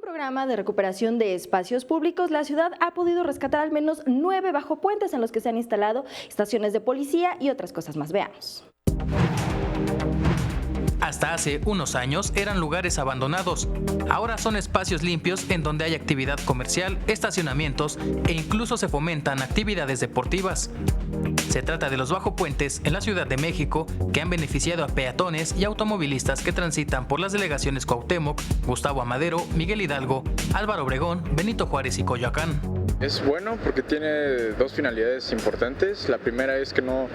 Programa de recuperación de espacios públicos, la ciudad ha podido rescatar al menos 9 bajopuentes en los que se han instalado estaciones de policía y otras cosas más. Veamos. Hasta hace unos años eran lugares abandonados. Ahora son espacios limpios en donde hay actividad comercial, estacionamientos e incluso se fomentan actividades deportivas. Se trata de los bajopuentes en la Ciudad de México que han beneficiado a peatones y automovilistas que transitan por las delegaciones Cuauhtémoc, Gustavo Amadero, Miguel Hidalgo, Álvaro Obregón, Benito Juárez y Coyoacán. Es bueno porque tiene dos finalidades importantes. La primera es que no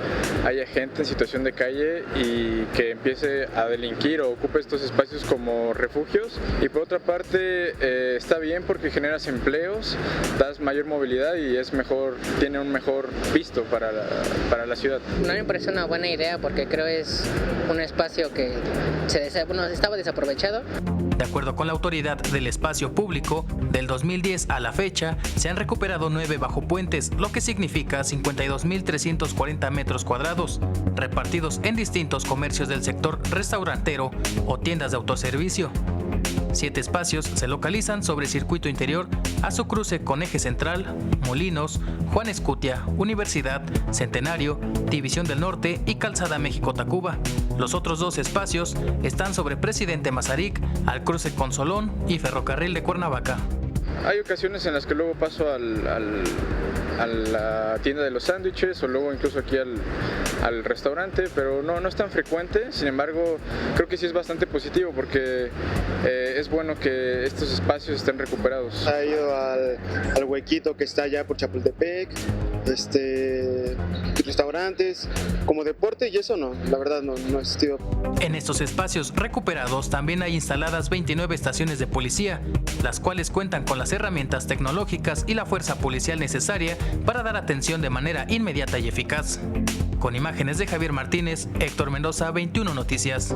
haya gente en situación de calle y que empiece a delinquir o ocupe estos espacios como refugios. Y por otra parte está bien porque generas empleos, das mayor movilidad y es mejor, tiene un mejor visto para la ciudad. No me parece una buena idea porque creo es un espacio que estaba desaprovechado. De acuerdo con la autoridad del espacio público, del 2010 a la fecha se han recuperado 9 bajopuentes, lo que significa 52.340 metros cuadrados, repartidos en distintos comercios del sector restaurantero o tiendas de autoservicio. 7 espacios se localizan sobre circuito interior a su cruce con Eje Central, Molinos, Juan Escutia, Universidad, Centenario, División del Norte y Calzada México-Tacuba. Los otros 2 espacios están sobre Presidente Mazarik, al cruce con Solón y Ferrocarril de Cuernavaca. Hay ocasiones en las que luego paso a la tienda de los sándwiches o luego incluso aquí al restaurante, pero no es tan frecuente. Sin embargo, creo que sí es bastante positivo porque es bueno que estos espacios estén recuperados. Ha ido al huequito que está allá por Chapultepec, restaurantes, como deporte, y eso no, la verdad no ha existido. En estos espacios recuperados también hay instaladas 29 estaciones de policía, las cuales cuentan con las herramientas tecnológicas y la fuerza policial necesaria para dar atención de manera inmediata y eficaz. Con imágenes de Javier Martínez, Héctor Mendoza, 21 Noticias.